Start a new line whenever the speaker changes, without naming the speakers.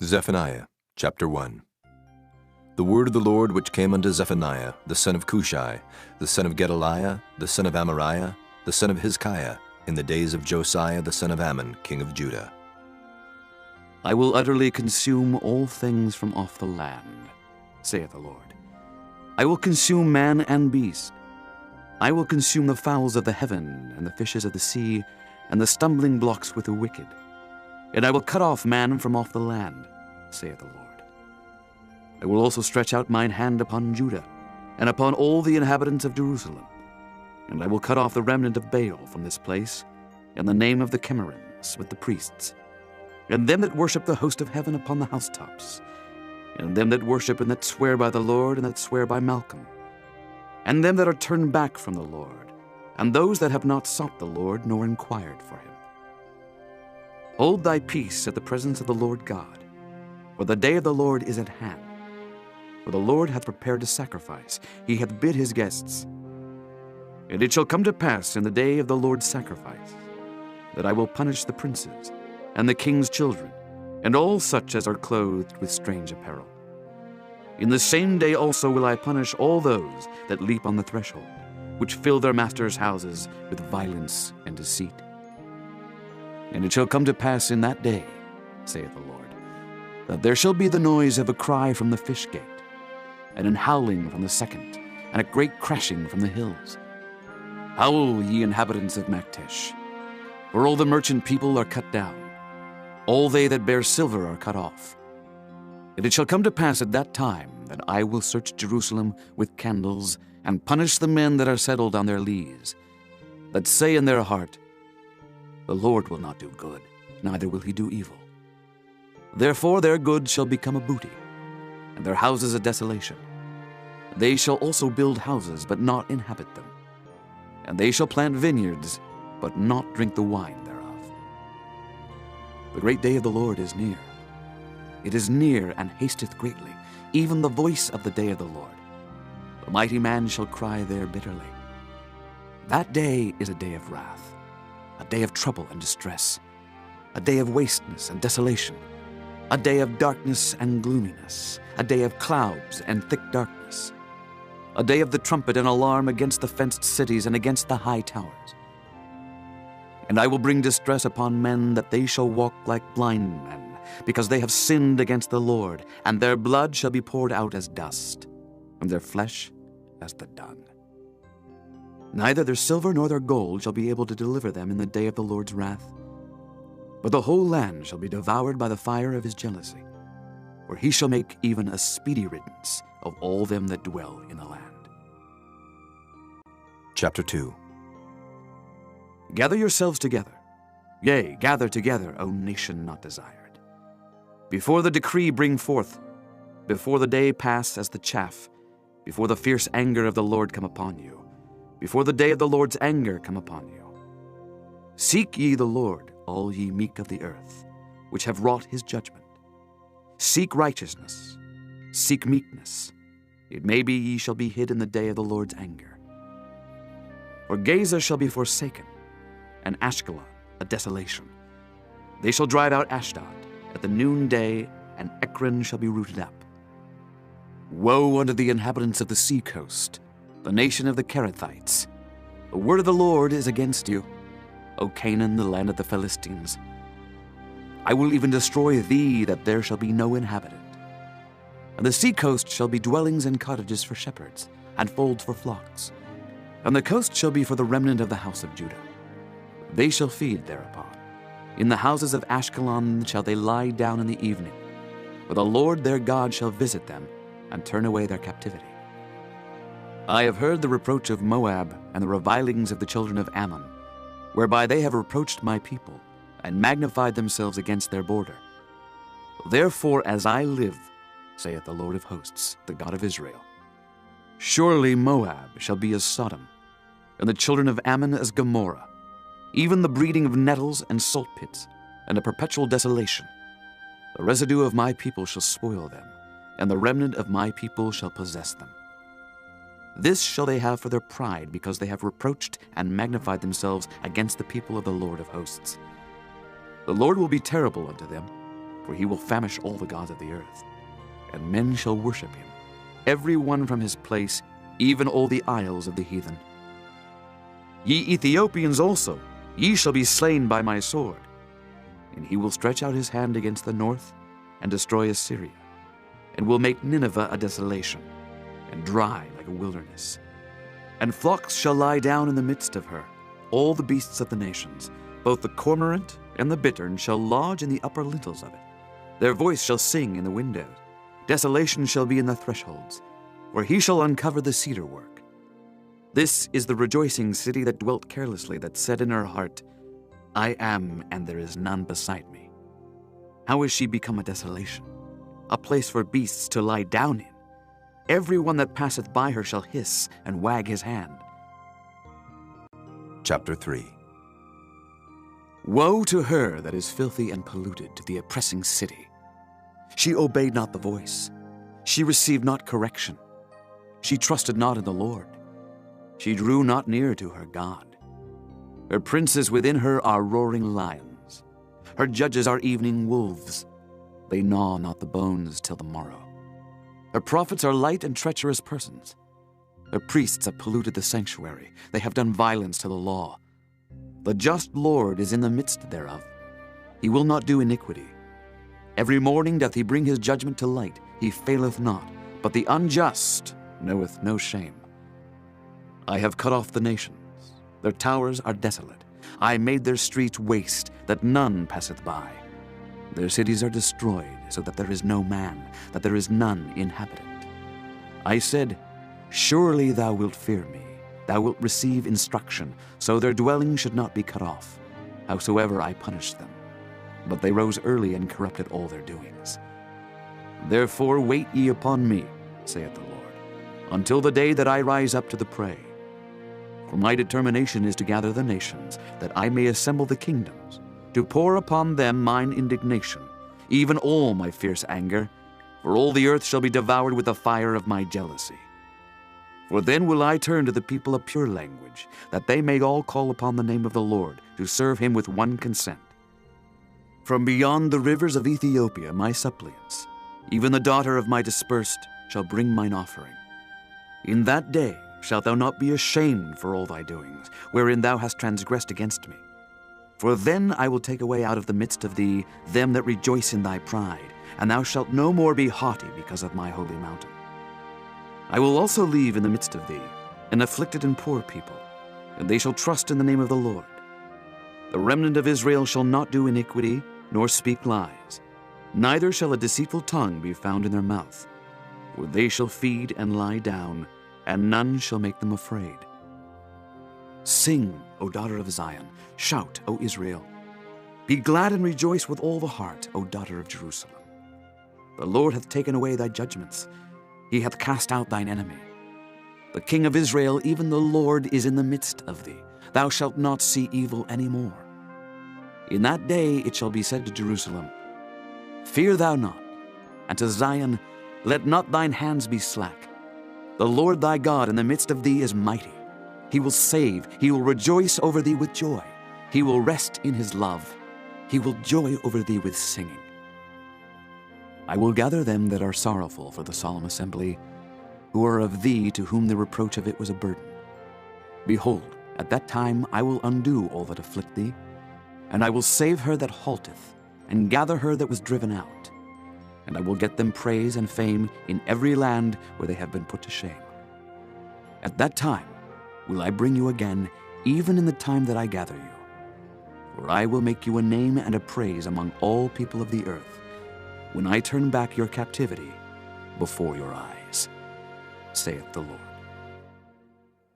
Zephaniah chapter 1. The word of the Lord which came unto Zephaniah, the son of Cushai, the son of Gedaliah, the son of Amariah, the son of Hezekiah, in the days of Josiah the son of Ammon, king of Judah.
I will utterly consume all things from off the land, saith the Lord. I will consume man and beast. I will consume the fowls of the heaven, and the fishes of the sea, and the stumbling blocks with the wicked. And I will cut off man from off the land, saith the Lord. I will also stretch out mine hand upon Judah, and upon all the inhabitants of Jerusalem. And I will cut off the remnant of Baal from this place, and the name of the Chemarims with the priests, and them that worship the host of heaven upon the housetops, and them that worship and that swear by the Lord and that swear by Malcolm, and them that are turned back from the Lord, and those that have not sought the Lord nor inquired for him. Hold thy peace at the presence of the Lord God, for the day of the Lord is at hand. For the Lord hath prepared a sacrifice, he hath bid his guests. And it shall come to pass in the day of the Lord's sacrifice, that I will punish the princes, and the king's children, and all such as are clothed with strange apparel. In the same day also will I punish all those that leap on the threshold, which fill their masters' houses with violence and deceit. And it shall come to pass in that day, saith the Lord, that there shall be the noise of a cry from the fish gate, and an howling from the second, and a great crashing from the hills. Howl, ye inhabitants of Maktesh, for all the merchant people are cut down, all they that bear silver are cut off. And it shall come to pass at that time that I will search Jerusalem with candles, and punish the men that are settled on their lees, that say in their heart, the Lord will not do good, neither will he do evil. Therefore their goods shall become a booty, and their houses a desolation. They shall also build houses, but not inhabit them. And they shall plant vineyards, but not drink the wine thereof. The great day of the Lord is near. It is near and hasteth greatly, even the voice of the day of the Lord. The mighty man shall cry there bitterly. That day is a day of wrath, a day of trouble and distress, a day of wasteness and desolation, a day of darkness and gloominess, a day of clouds and thick darkness, a day of the trumpet and alarm against the fenced cities and against the high towers. And I will bring distress upon men, that they shall walk like blind men, because they have sinned against the Lord, and their blood shall be poured out as dust, and their flesh as the dung. Neither their silver nor their gold shall be able to deliver them in the day of the Lord's wrath. But the whole land shall be devoured by the fire of his jealousy, for he shall make even a speedy riddance of all them that dwell in the land.
Chapter 2.
Gather yourselves together, yea, gather together, O nation not desired. Before the decree bring forth, before the day pass as the chaff, before the fierce anger of the Lord come upon you, before the day of the Lord's anger come upon you. Seek ye the Lord, all ye meek of the earth, which have wrought his judgment. Seek righteousness, seek meekness. It may be ye shall be hid in the day of the Lord's anger. For Gaza shall be forsaken, and Ashkelon a desolation. They shall drive out Ashdod at the noonday, and Ekron shall be rooted up. Woe unto the inhabitants of the sea coast, the nation of the Kerethites. The word of the Lord is against you, O Canaan, the land of the Philistines. I will even destroy thee, that there shall be no inhabitant. And the sea coast shall be dwellings and cottages for shepherds, and folds for flocks. And the coast shall be for the remnant of the house of Judah. They shall feed thereupon. In the houses of Ashkelon shall they lie down in the evening, for the Lord their God shall visit them, and turn away their captivity. I have heard the reproach of Moab, and the revilings of the children of Ammon, whereby they have reproached my people, and magnified themselves against their border. Therefore, as I live, saith the Lord of hosts, the God of Israel, surely Moab shall be as Sodom, and the children of Ammon as Gomorrah, even the breeding of nettles and salt pits, and a perpetual desolation. The residue of my people shall spoil them, and the remnant of my people shall possess them. This shall they have for their pride, because they have reproached and magnified themselves against the people of the Lord of hosts. The Lord will be terrible unto them, for he will famish all the gods of the earth, and men shall worship him, every one from his place, even all the isles of the heathen. Ye Ethiopians also, ye shall be slain by my sword. And he will stretch out his hand against the north, and destroy Assyria, and will make Nineveh a desolation, and dry like a wilderness. And flocks shall lie down in the midst of her, all the beasts of the nations, both the cormorant and the bittern shall lodge in the upper lintels of it. Their voice shall sing in the windows. Desolation shall be in the thresholds, for he shall uncover the cedar work. This is the rejoicing city that dwelt carelessly, that said in her heart, I am, and there is none beside me. How is she become a desolation, a place for beasts to lie down in? Every one that passeth by her shall hiss and wag his hand.
Chapter 3.
Woe to her that is filthy and polluted, to the oppressing city. She obeyed not the voice. She received not correction. She trusted not in the Lord. She drew not near to her God. Her princes within her are roaring lions. Her judges are evening wolves. They gnaw not the bones till the morrow. Her prophets are light and treacherous persons. Her priests have polluted the sanctuary. They have done violence to the law. The just Lord is in the midst thereof. He will not do iniquity. Every morning doth he bring his judgment to light. He faileth not, but the unjust knoweth no shame. I have cut off the nations. Their towers are desolate. I made their streets waste, that none passeth by. Their cities are destroyed, so that there is no man, that there is none inhabitant. I said, Surely thou wilt fear me. Thou wilt receive instruction, so their dwelling should not be cut off, howsoever I punished them. But they rose early and corrupted all their doings. Therefore wait ye upon me, saith the Lord, until the day that I rise up to the prey. For my determination is to gather the nations, that I may assemble the kingdoms, to pour upon them mine indignation, even all my fierce anger, for all the earth shall be devoured with the fire of my jealousy. For then will I turn to the people a pure language, that they may all call upon the name of the Lord, to serve him with one consent. From beyond the rivers of Ethiopia my suppliants, even the daughter of my dispersed, shall bring mine offering. In that day shalt thou not be ashamed for all thy doings, wherein thou hast transgressed against me. For then I will take away out of the midst of thee them that rejoice in thy pride, and thou shalt no more be haughty because of my holy mountain. I will also leave in the midst of thee an afflicted and poor people, and they shall trust in the name of the Lord. The remnant of Israel shall not do iniquity, nor speak lies, neither shall a deceitful tongue be found in their mouth. For they shall feed and lie down, and none shall make them afraid. Sing, O daughter of Zion, shout, O Israel. Be glad and rejoice with all the heart, O daughter of Jerusalem. The Lord hath taken away thy judgments. He hath cast out thine enemy. The King of Israel, even the Lord, is in the midst of thee. Thou shalt not see evil any more. In that day it shall be said to Jerusalem, Fear thou not, and to Zion, Let not thine hands be slack. The Lord thy God in the midst of thee is mighty. He will save, he will rejoice over thee with joy. He will rest in his love. He will joy over thee with singing. I will gather them that are sorrowful for the solemn assembly, who are of thee, to whom the reproach of it was a burden. Behold, at that time I will undo all that afflict thee, and I will save her that halteth, and gather her that was driven out. And I will get them praise and fame in every land where they have been put to shame. At that time will I bring you again, even in the time that I gather you. For I will make you a name and a praise among all people of the earth, when I turn back your captivity before your eyes, saith the Lord.